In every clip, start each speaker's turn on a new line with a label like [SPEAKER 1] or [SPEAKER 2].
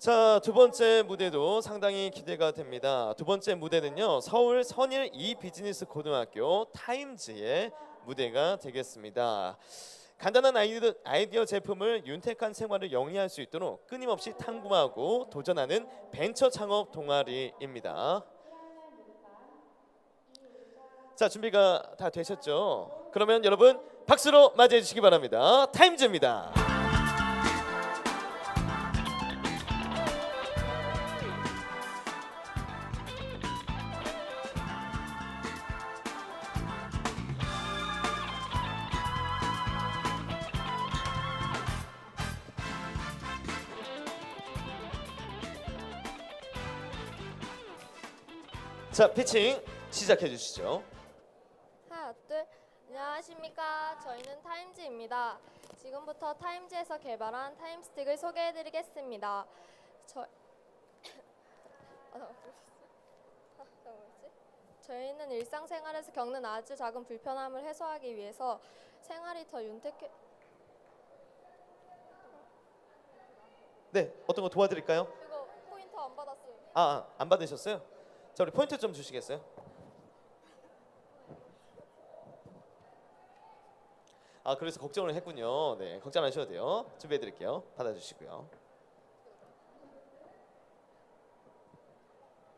[SPEAKER 1] 자, 두 번째 무대도 상당히 기대가 됩니다. 두 번째 무대는요, 서울 선일 이 비즈니스 고등학교 타임즈의 무대가 되겠습니다. 간단한 아이디어 제품을 윤택한 생활을 영위할 수 있도록 끊임없이 탐구하고 도전하는 벤처 창업 동아리입니다. 자, 준비가 다 되셨죠? 그러면 여러분 박수로 맞이해 주시기 바랍니다. 타임즈입니다. 자, 피칭 시작해 주시죠.
[SPEAKER 2] 하나, 둘. 안녕하십니까. 저희는 타임즈입니다. 지금부터 타임즈에서 개발한 타임스틱을 소개해드리겠습니다. 저희는 일상생활에서 겪는 아주 작은 불편함을 해소하기 위해서 생활이 더 윤택해.
[SPEAKER 1] 네, 어떤 거 도와드릴까요?
[SPEAKER 2] 이거 포인트 안 받았어요.
[SPEAKER 1] 안 받으셨어요? 자, 우리 포인트 좀 주시겠어요? 그래서 걱정을 했군요. 네, 걱정 안 하셔도 돼요. 준비해 드릴게요. 받아주시고요.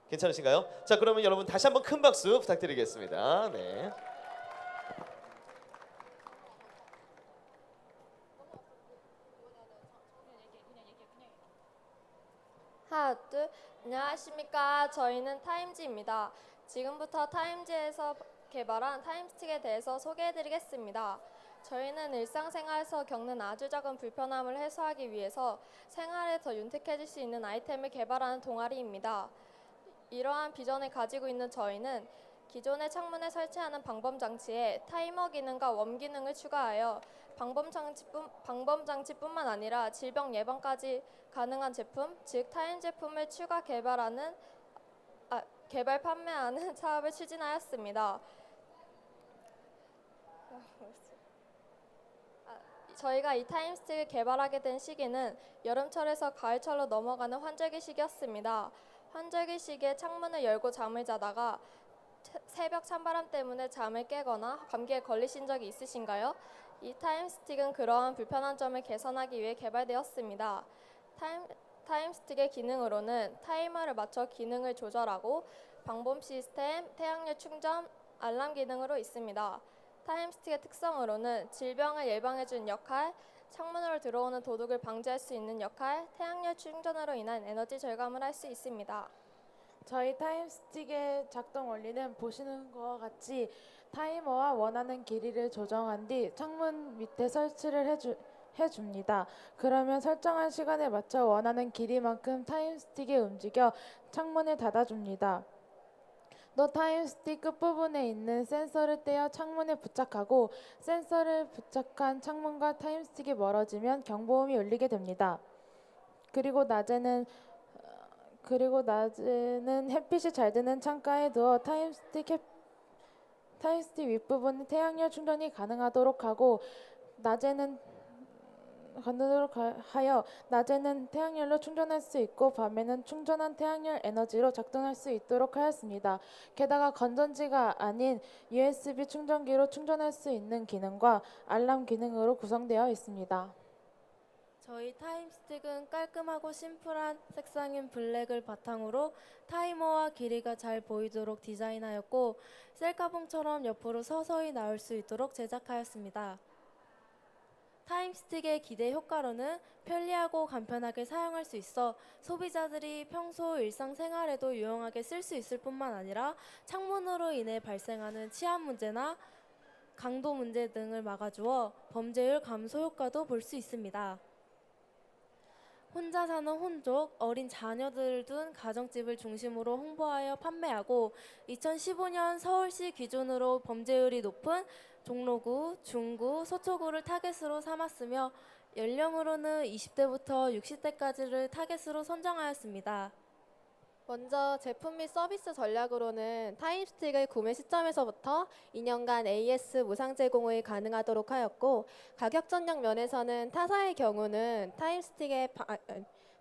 [SPEAKER 1] 괜찮으신가요? 자, 그러면 여러분 다시 한번 큰 박수 부탁드리겠습니다. 네.
[SPEAKER 2] 하나, 둘. 안녕하십니까. 저희는 타임즈입니다. 지금부터 타임즈에서 개발한 타임스틱에 대해서 소개해드리겠습니다. 저희는 일상생활에서 겪는 아주 작은 불편함을 해소하기 위해서 생활에 더 윤택해질 수 있는 아이템을 개발하는 동아리입니다. 이러한 비전을 가지고 있는 저희는 기존의 창문에 설치하는 방범장치에 타이머 기능과 웜 기능을 추가하여 방범장치뿐만 아니라 질병 예방까지 가능한 제품, 즉 타임 제품을 추가 개발 판매하는 사업을 추진하였습니다. 저희가 이 타임스틱을 개발하게 된 시기는 여름철에서 가을철로 넘어가는 환절기 시기였습니다. 환절기 시기에 창문을 열고 잠을 자다가 새벽 찬바람 때문에 잠을 깨거나 감기에 걸리신 적이 있으신가요? 이 타임스틱은 그러한 불편한 점을 개선하기 위해 개발되었습니다. 타임스틱의 기능으로는 타이머를 맞춰 기능을 조절하고 방범 시스템, 태양열 충전, 알람 기능으로 있습니다. 타임스틱의 특성으로는 질병을 예방해주는 역할, 창문으로 들어오는 도둑을 방지할 수 있는 역할, 태양열 충전으로 인한 에너지 절감을 할 수 있습니다.
[SPEAKER 3] 저희 타임스틱의 작동 원리는 보시는 것과 같이 타이머와 원하는 길이를 조정한 뒤 창문 밑에 설치를 해줍니다. 그러면 설정한 시간에 맞춰 원하는 길이만큼 타임스틱이 움직여 창문을 닫아줍니다. 또 타임스틱 끝부분에 있는 센서를 떼어 창문에 부착하고 센서를 부착한 창문과 타임스틱이 멀어지면 경보음이 울리게 됩니다. 그리고 낮에는 햇빛이 잘 드는 창가에 두어 타임스틱 윗부분에 태양열 충전이 가능하도록 하여 낮에는 태양열로 충전할 수 있고 밤에는 충전한 태양열 에너지로 작동할 수 있도록 하였습니다. 게다가 건전지가 아닌 USB 충전기로 충전할 수 있는 기능과 알람 기능으로 구성되어 있습니다.
[SPEAKER 4] 저희 타임스틱은 깔끔하고 심플한 색상인 블랙을 바탕으로 타이머와 길이가 잘 보이도록 디자인하였고 셀카봉처럼 옆으로 서서히 나올 수 있도록 제작하였습니다. 타임스틱의 기대 효과로는 편리하고 간편하게 사용할 수 있어 소비자들이 평소 일상생활에도 유용하게 쓸 수 있을 뿐만 아니라 창문으로 인해 발생하는 치안 문제나 강도 문제 등을 막아주어 범죄율 감소 효과도 볼 수 있습니다. 혼자 사는 혼족, 어린 자녀들을 둔 가정집을 중심으로 홍보하여 판매하고 2015년 서울시 기준으로 범죄율이 높은 종로구, 중구, 서초구를 타겟으로 삼았으며 연령으로는 20대부터 60대까지를 타겟으로 선정하였습니다.
[SPEAKER 2] 먼저 제품 및 서비스 전략으로는 타임스틱을 구매 시점에서부터 2년간 AS 무상 제공을 가능하도록 하였고, 가격 전략 면에서는 타사의 경우는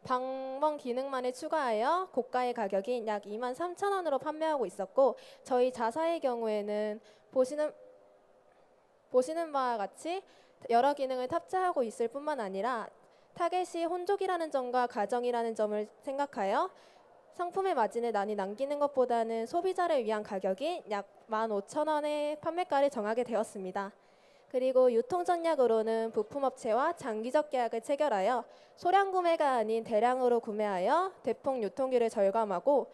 [SPEAKER 5] 방범 기능만을 추가하여 고가의 가격인 약 23,000원으로 판매하고 있었고, 저희 자사의 경우에는 보시는 바와 같이 여러 기능을 탑재하고 있을 뿐만 아니라 타겟이 혼족이라는 점과 가정이라는 점을 생각하여 상품의 마진을 많이 남기는 것보다는 소비자를 위한 가격인 약 15,000원의 판매가를 정하게 되었습니다. 그리고 유통 전략으로는 부품업체와 장기적 계약을 체결하여 소량 구매가 아닌 대량으로 구매하여 대폭 유통기를 절감하고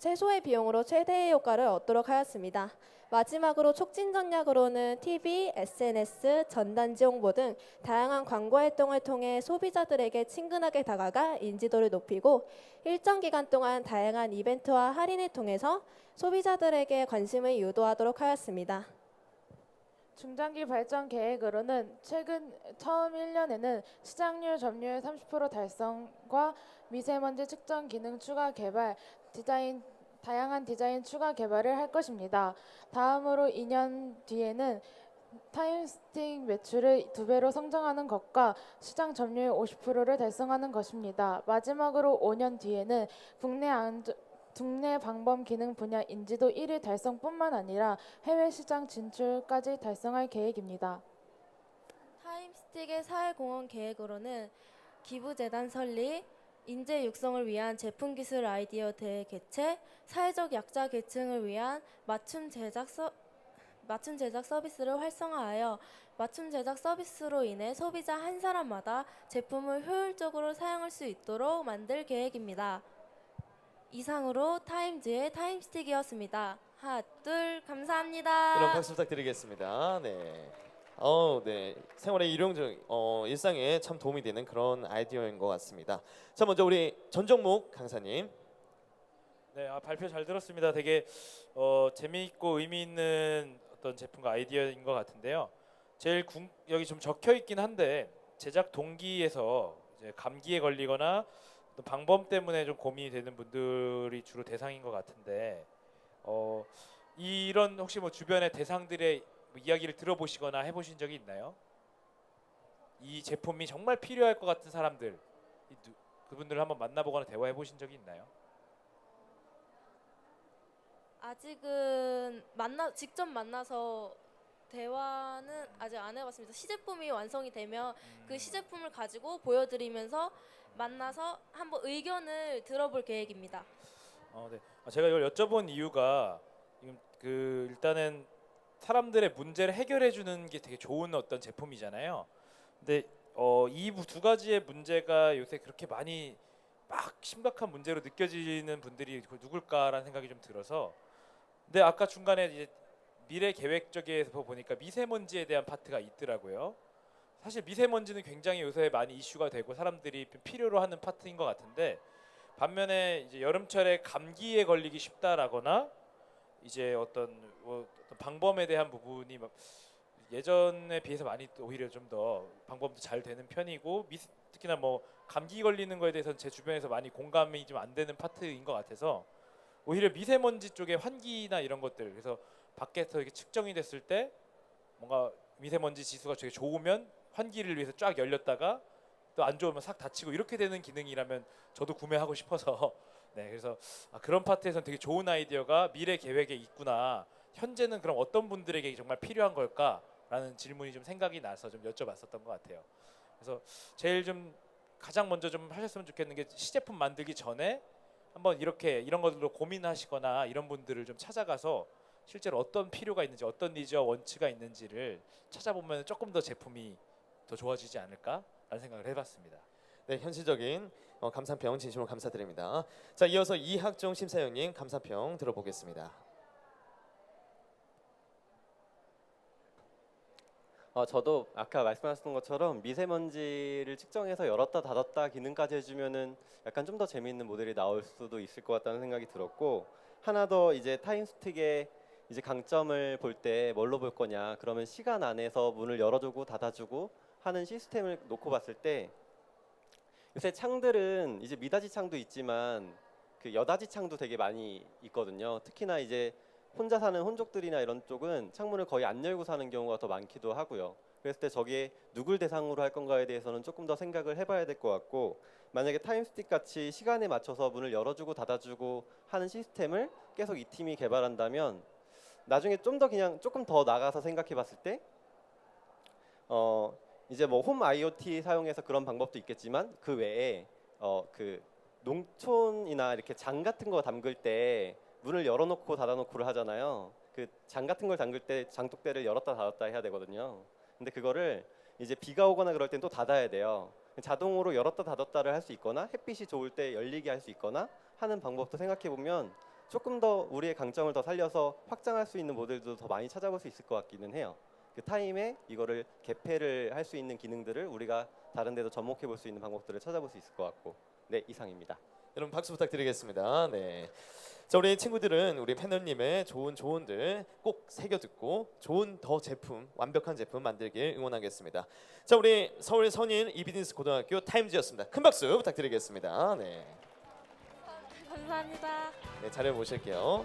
[SPEAKER 5] 최소의 비용으로 최대의 효과를 얻도록 하였습니다. 마지막으로 촉진 전략으로는 TV, SNS, 전단지 홍보 등 다양한 광고 활동을 통해 소비자들에게 친근하게 다가가 인지도를 높이고 일정 기간 동안 다양한 이벤트와 할인을 통해서 소비자들에게 관심을 유도하도록 하였습니다.
[SPEAKER 3] 중장기 발전 계획으로는 최근 처음 1년에는 시장률 점유율 30% 달성과 미세먼지 측정 기능 추가 개발, 다양한 디자인 추가 개발을 할 것입니다. 다음으로 2년 뒤에는 타임스틱 매출을 2배로 성장하는 것과 시장 점유율 50%를 달성하는 것입니다. 마지막으로 5년 뒤에는 국내 방범 기능 분야 인지도 1위 달성뿐만 아니라 해외 시장 진출까지 달성할 계획입니다.
[SPEAKER 4] 타임스틱의 사회공헌 계획으로는 기부재단 설립, 인재 육성을 위한 제품 기술 아이디어 대회 개최, 사회적 약자 계층을 위한 맞춤 제작 서비스를 활성화하여 맞춤 제작 서비스로 인해 소비자 한 사람마다 제품을 효율적으로 사용할 수 있도록 만들 계획입니다. 이상으로 타임즈의 타임스틱이었습니다. 하나, 둘, 감사합니다.
[SPEAKER 1] 여러분 박수 부탁드리겠습니다. 네. 네. 생활의 일상에 참 도움이 되는 그런 아이디어인 것 같습니다. 자, 먼저 우리 전정목 강사님.
[SPEAKER 6] 네, 발표 잘 들었습니다. 되게 재미있고 의미 있는 어떤 제품과 아이디어인 것 같은데요. 여기 좀 적혀 있긴 한데 제작 동기에서 이제 감기에 걸리거나 또 방범 때문에 좀 고민이 되는 분들이 주로 대상인 것 같은데 이런 혹시 뭐 주변의 대상들의 뭐 이야기를 들어보시거나 해보신 적이 있나요? 이 제품이 정말 필요할 것 같은 사람들, 그분들을 한번 만나보거나 대화해 보신 적이 있나요?
[SPEAKER 4] 아직은 직접 만나서 대화는 아직 안 해봤습니다. 시제품이 완성이 되면 그 시제품을 가지고 보여드리면서 만나서 한번 의견을 들어볼 계획입니다.
[SPEAKER 6] 네. 제가 이걸 여쭤본 이유가 일단은 사람들의 문제를 해결해 주는 게 되게 좋은 어떤 제품이잖아요. 근데 이 두 가지의 문제가 요새 그렇게 많이 막 심각한 문제로 느껴지는 분들이 누굴까라는 생각이 좀 들어서. 근데 아까 중간에 이제 미래 계획 쪽에서 보니까 미세먼지에 대한 파트가 있더라고요. 사실 미세먼지는 굉장히 요새 많이 이슈가 되고 사람들이 필요로 하는 파트인 것 같은데, 반면에 이제 여름철에 감기에 걸리기 쉽다라거나 이제 어떤 방범에 대한 부분이 예전에 비해서 많이 오히려 좀 더 방범도 잘 되는 편이고, 특히나 뭐 감기 걸리는 거에 대해서는 제 주변에서 많이 공감이 좀 안 되는 파트인 것 같아서 오히려 미세먼지 쪽의 환기나 이런 것들, 그래서 밖에서 이렇게 측정이 됐을 때 뭔가 미세먼지 지수가 되게 좋으면 환기를 위해서 쫙 열렸다가 또 안 좋으면 싹 닫히고 이렇게 되는 기능이라면 저도 구매하고 싶어서 네, 그래서 그런 파트에서는 되게 좋은 아이디어가 미래 계획에 있구나. 현재는 그럼 어떤 분들에게 정말 필요한 걸까라는 질문이 좀 생각이 나서 좀 여쭤봤었던 것 같아요. 그래서 제일 좀 가장 먼저 좀 하셨으면 좋겠는 게 시제품 만들기 전에 한번 이런 것들로 고민하시거나 이런 분들을 좀 찾아가서 실제로 어떤 필요가 있는지, 어떤 니즈와 원치가 있는지를 찾아보면 조금 더 제품이 더 좋아지지 않을까라는 생각을 해봤습니다.
[SPEAKER 1] 네, 현실적인 감상평 진심으로 감사드립니다. 자, 이어서 이학종 심사위원님 감상평 들어보겠습니다.
[SPEAKER 7] 저도 아까 말씀하셨던 것처럼 미세먼지를 측정해서 열었다 닫았다 기능까지 해주면은 약간 좀 더 재미있는 모델이 나올 수도 있을 것 같다는 생각이 들었고, 하나 더 이제 타임스틱의 이제 강점을 볼 때 뭘로 볼 거냐, 그러면 시간 안에서 문을 열어주고 닫아주고 하는 시스템을 놓고 봤을 때 요새 창들은 이제 미닫이 창도 있지만 그 여닫이 창도 되게 많이 있거든요. 특히나 이제 혼자 사는 혼족들이나 이런 쪽은 창문을 거의 안 열고 사는 경우가 더 많기도 하고요. 그랬을 때 저게 누굴 대상으로 할 건가에 대해서는 조금 더 생각을 해봐야 될 것 같고, 만약에 타임스틱 같이 시간에 맞춰서 문을 열어주고 닫아주고 하는 시스템을 계속 이 팀이 개발한다면 나중에 좀 더 그냥 조금 더 나가서 생각해봤을 때 이제 뭐 홈 IoT 사용해서 그런 방법도 있겠지만 그 외에 그 농촌이나 이렇게 장 같은 거 담글 때 문을 열어놓고 닫아놓고를 하잖아요. 그 장 같은 걸 담글 때 장독대를 열었다 닫았다 해야 되거든요. 근데 그거를 이제 비가 오거나 그럴 땐 또 닫아야 돼요. 자동으로 열었다 닫았다를 할 수 있거나 햇빛이 좋을 때 열리게 할 수 있거나 하는 방법도 생각해 보면 조금 더 우리의 강점을 더 살려서 확장할 수 있는 모델도 더 많이 찾아볼 수 있을 것 같기는 해요. 그 타임에 이거를 개폐를 할 수 있는 기능들을 우리가 다른 데도 접목해 볼 수 있는 방법들을 찾아볼 수 있을 것 같고, 네, 이상입니다.
[SPEAKER 1] 여러분 박수 부탁드리겠습니다. 네. 자, 우리 친구들은 우리 패널님의 좋은 조언들 꼭 새겨 듣고 좋은 더 제품, 완벽한 제품 만들길 응원하겠습니다. 자, 우리 서울 선인 이비즈니스 고등학교 타임즈였습니다. 큰 박수 부탁드리겠습니다. 네.
[SPEAKER 4] 감사합니다.
[SPEAKER 1] 네, 자료 모실게요.